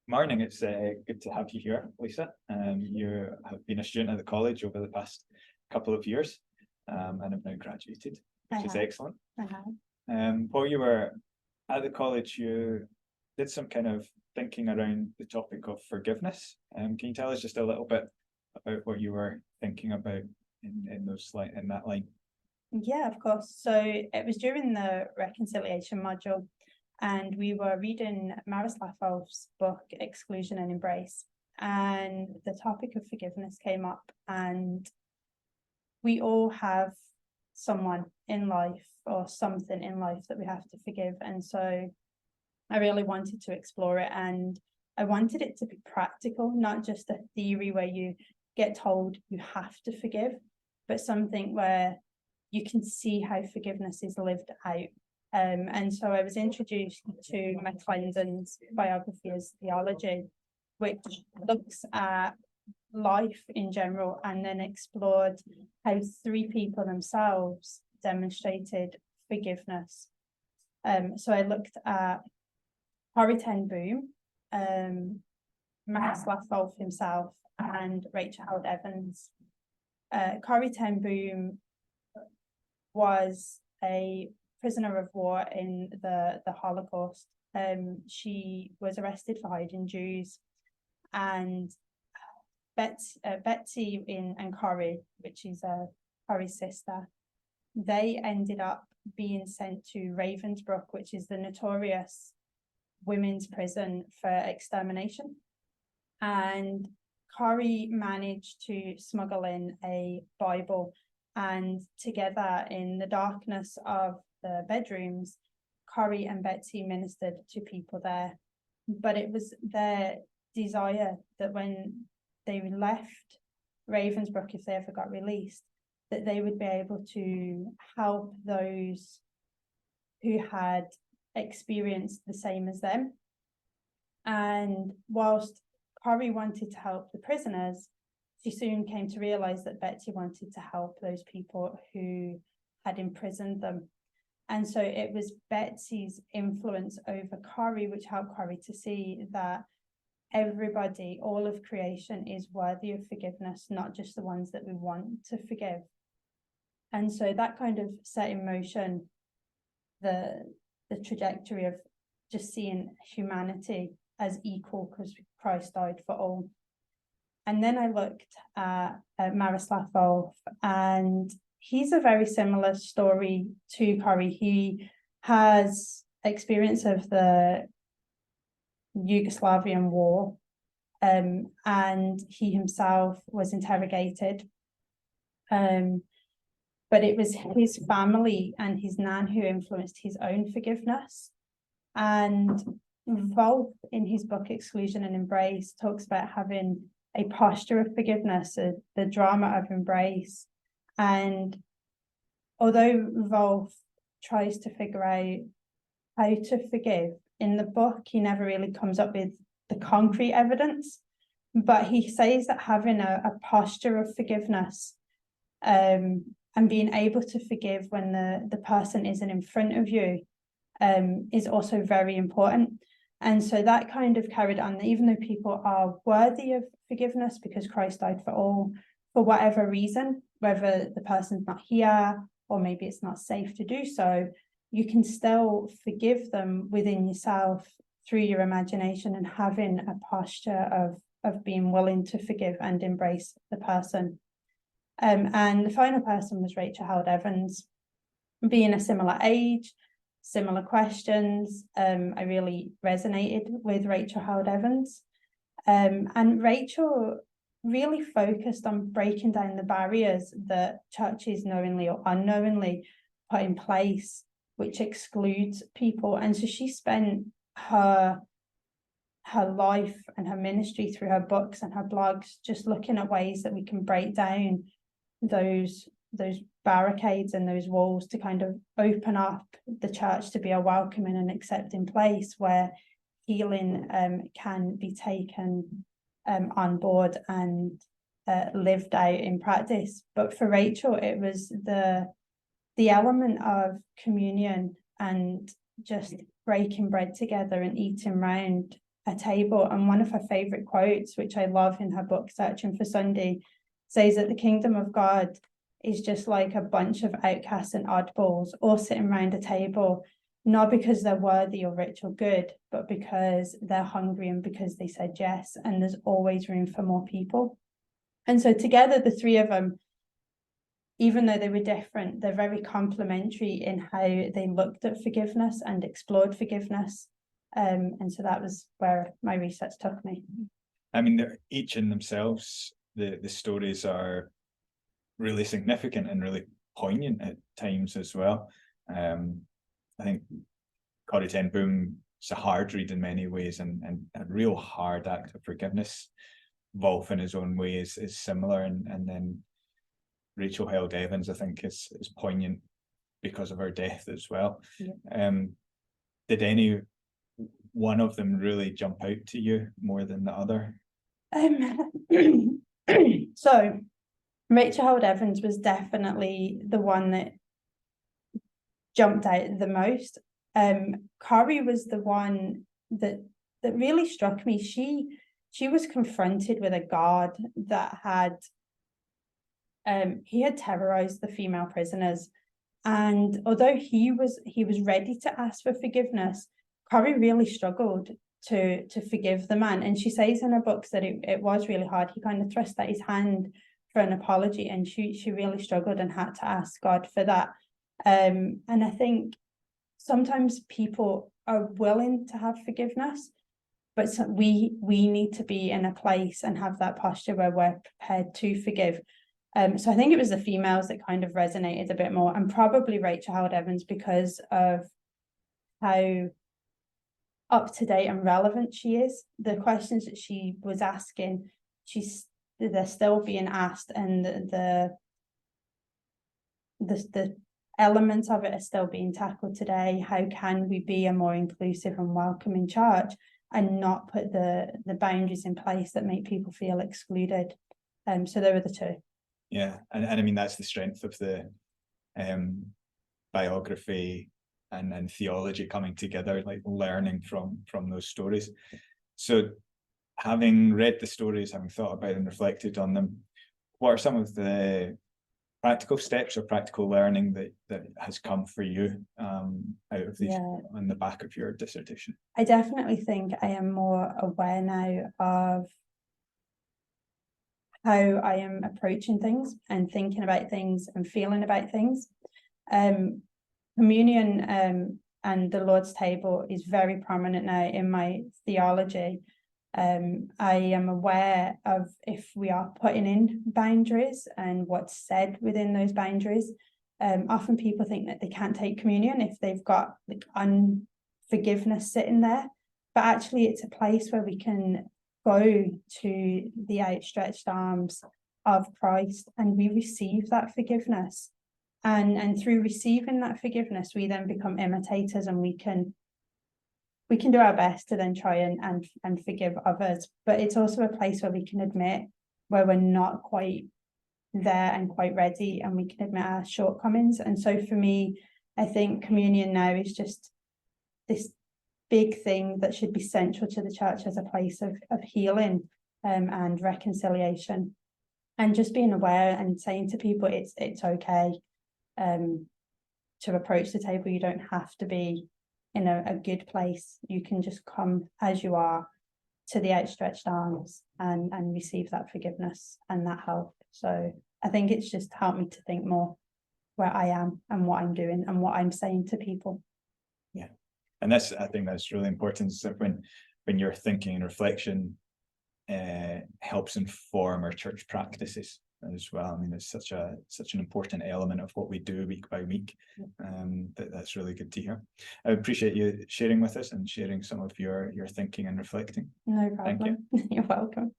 Morning, it's good to have you here, Lisa. You have been a student at the college over the past couple of years, and have now graduated, which is excellent. While you were at the college, you did some kind of thinking around the topic of forgiveness. Can you tell us just a little bit about what you were thinking about in that line? Yeah, of course. So it was during the reconciliation module, and we were reading Miroslav Volf's book, Exclusion and Embrace, and the topic of forgiveness came up. And we all have someone in life or something in life that we have to forgive. And so I really wanted to explore it, and I wanted it to be practical, not just a theory where you get told you have to forgive, but something where you can see how forgiveness is lived out. And so I was introduced to McClendon's biography as Theology, which looks at life in general and then explored how three people themselves demonstrated forgiveness. So I looked at Corrie ten Boom, Miroslav Volf himself, and Rachel Howard Evans. Corrie ten Boom was a prisoner of war in the Holocaust. She was arrested for hiding Jews, and Betsy and Corrie, which is Corrie's sister, they ended up being sent to Ravensbrück, which is the notorious women's prison for extermination. And Corrie managed to smuggle in a Bible, and together in the darkness of the bedrooms, Corrie and Betsy ministered to people there. But it was their desire that when they left Ravensbrück, if they ever got released, that they would be able to help those who had experienced the same as them. And whilst Corrie wanted to help the prisoners, she soon came to realize that Betsy wanted to help those people who had imprisoned them. And so it was Betsy's influence over Corrie which helped Corrie to see that everybody, all of creation, is worthy of forgiveness, not just the ones that we want to forgive. And so that kind of set in motion the trajectory of just seeing humanity as equal because Christ died for all. And then I looked at Miroslav Volf, and he's a very similar story to Corrie. He has experience of the Yugoslavian war, and he himself was interrogated. But it was his family and his nan who influenced his own forgiveness. And Volf, in his book Exclusion and Embrace, talks about having a posture of forgiveness, the drama of embrace. And although Volf tries to figure out how to forgive, in the book he never really comes up with the concrete evidence, but he says that having a posture of forgiveness and being able to forgive when the person isn't in front of you is also very important. And so that kind of carried on, even though people are worthy of forgiveness because Christ died for all, for whatever reason, whether the person's not here or maybe it's not safe to do so, you can still forgive them within yourself through your imagination and having a posture of being willing to forgive and embrace the person. And the final person was Rachel Howard Evans, being a similar age, similar questions. I really resonated with Rachel Howard Evans. And Rachel really focused on breaking down the barriers that churches knowingly or unknowingly put in place, which excludes people. And so she spent her life and her ministry through her books and her blogs just looking at ways that we can break down those barricades and those walls to kind of open up the church to be a welcoming and accepting place where healing can be taken on board and lived out in practice. But for Rachel, it was the element of communion and just breaking bread together and eating round a table, and one of her favorite quotes, which I love in her book Searching for Sunday, says that the kingdom of God is just like a bunch of outcasts and oddballs all sitting around a table, not because they're worthy or rich or good, but because they're hungry and because they said yes, and there's always room for more people. And so together, the three of them, even though they were different, they're very complementary in how they looked at forgiveness and explored forgiveness. And so that was where my research took me. I mean, they're each in themselves, the stories are really significant and really poignant at times as well. I think Corrie ten Boom is a hard read in many ways, and a real hard act of forgiveness. Wolf in his own way is similar, and then Rachel Held Evans, I think, is poignant because of her death as well. Yeah. Did any one of them really jump out to you more than the other? So Rachel Held Evans was definitely the one that jumped out the most. Corrie was the one that really struck me. She was confronted with a God that had he had terrorized the female prisoners, and although he was ready to ask for forgiveness, Corrie really struggled to forgive the man. And she says in her books that it was really hard. He kind of thrust out his hand for an apology, and she really struggled and had to ask God for that. And I think sometimes people are willing to have forgiveness, but we need to be in a place and have that posture where we're prepared to forgive. So I think it was the females that kind of resonated a bit more, and probably Rachel Held Evans, because of how up to date and relevant she is. The questions that she was asking, they're still being asked, and the elements of it are still being tackled today. How can we be a more inclusive and welcoming church and not put the boundaries in place that make people feel excluded? So there were the two. Yeah, and I mean, that's the strength of the biography and theology coming together, like learning from those stories. So having read the stories, having thought about and reflected on them, what are some of the practical steps or practical learning that has come for you out of these on the back of your dissertation? I definitely think I am more aware now of how I am approaching things and thinking about things and feeling about things. Communion and the Lord's table is very prominent now in my theology. I am aware of if we are putting in boundaries and what's said within those boundaries. Often people think that they can't take communion if they've got like unforgiveness sitting there, but actually it's a place where we can go to the outstretched arms of Christ and we receive that forgiveness. And through receiving that forgiveness, we then become imitators, and we can do our best to then try and forgive others. But it's also a place where we can admit where we're not quite there and quite ready, and we can admit our shortcomings. And so for me, I think communion now is just this big thing that should be central to the church as a place of healing and reconciliation, and just being aware and saying to people it's okay to approach the table. You don't have to be in a good place. You can just come as you are to the outstretched arms and receive that forgiveness and that help. So I think it's just helped me to think more where I am and what I'm doing and what I'm saying to people. Yeah. And I think that's really important, is that when you're thinking and reflection helps inform our church practices as well. I mean, it's such an important element of what we do week by week. That's really good to hear. I appreciate you sharing with us and sharing some of your thinking and reflecting. No problem. You're welcome.